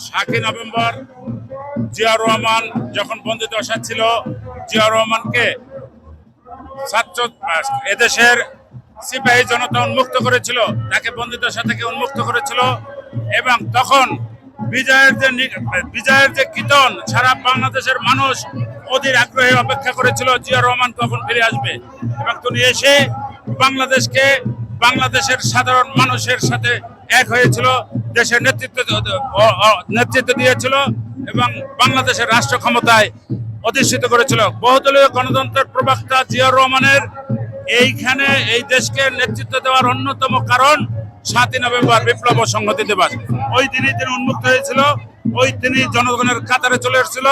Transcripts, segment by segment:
7 November Ziaur Rahman যখন বন্দিদশায় ছিল, জিয়াউর রহমানকে ছাত্র এদেশের সিপাহী জনতা উন্মুক্ত করেছিল, তাকে বন্দিদশা থেকে উন্মুক্ত করেছিল। এবং তখন বিজয়ের যে কীর্তন সারা বাংলাদেশের মানুষ অধীর আগ্রহে অপেক্ষা করেছিল জিয়াউর রহমান কখন ফিরে আসবে, এবং তিনি এসে বাংলাদেশের সাধারণ মানুষের সাথে এক হয়েছিল, দেশের নেতৃত্ব দিয়েছিল এবং বাংলাদেশের রাষ্ট্র ক্ষমতায় অধিষ্ঠিত করেছিল। বহুদলীয় গণতন্ত্রের প্রবক্তা জিয়াউর রহমানের এইখানে এই দেশকে নেতৃত্ব দেওয়ার অন্যতম কারণ 7 নভেম্বর বিপ্লব ও সংহতি দিবস। ওই দিনই তিনি উন্মুক্ত হয়েছিল, ওই দিনই জনগণের কাতারে চলে এসেছিল,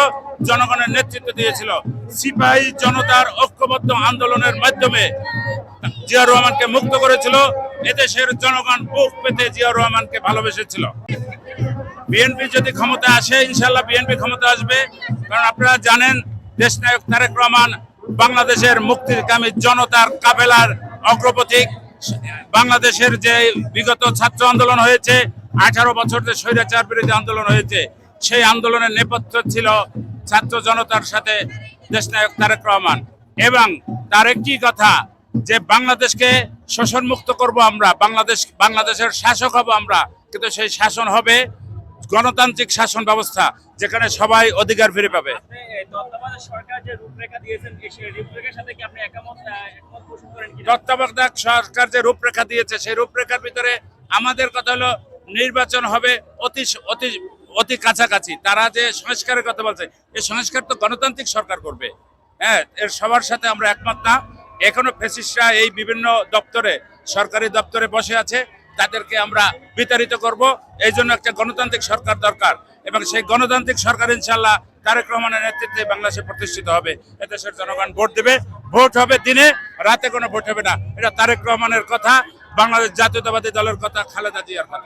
জনগণের নেতৃত্ব দিয়েছিল। সিপাহী জনতার ঐক্যবদ্ধ আন্দোলনের মাধ্যমে জিয়াউর রহমানকে মুক্ত করেছিল। এদেশের জনগণ বুক পেতে জিয়াউর রহমানকে ভালোবেসেছিল। বিএনপি যদি ক্ষমতা আসে, ইনশাল্লাহ বিএনপি ক্ষমতা আসবে, কারণ আপনারা জানেন দেশনায়ক তারেক রহমান বাংলাদেশের মুক্তিকামী জনতার কাফেলার অগ্রপথিক। বাংলাদেশের যে বিগত ছাত্র আন্দোলন হয়েছে, 18 বছর যে স্বৈরাচার বিরোধী আন্দোলন হয়েছে, সেই আন্দোলনের নেপথ্য ছিল ছাত্র জনতার সাথে দেশনায়ক তারেক রহমান। এবং তার একটি কথা যে বাংলাদেশকে শোষণমুক্ত করব আমরা, বাংলাদেশের শাসক হব আমরা, কিন্তু সেই শাসন হবে গণতান্ত্রিক শাসন ব্যবস্থা, যেখানে সবাই অধিকার ফিরে পাবে। তত্ত্বাবধায়ক সরকার যে রূপরেখা দিয়েছে, সেই রূপরেখার ভিতরে আমাদের কথা হলো নির্বাচন হবে অতি কাছাকাছি। তারা যে সংস্কারের কথা বলছে, এই সংস্কার তো গণতান্ত্রিক সরকার করবে। হ্যাঁ, এর সবার সাথে আমরা একমত না। এখনো ফ্যাসিস্টরা এই বিভিন্ন দপ্তরে, সরকারি দপ্তরে বসে আছে, তাদেরকে আমরা বিতাড়িত করব। এই জন্য একটা গণতান্ত্রিক সরকার দরকার, এবং সেই গণতান্ত্রিক সরকার ইনশাল্লাহ তারেক রহমানের নেতৃত্বে বাংলাদেশে প্রতিষ্ঠিত হবে। এদেশের জনগণ ভোট দেবে, ভোট হবে দিনে, রাতে কোনো ভোট হবে না। এটা তারেক রহমানের কথা, বাংলাদেশ জাতীয়তাবাদী দলের কথা, খালেদা জিয়ার কথা।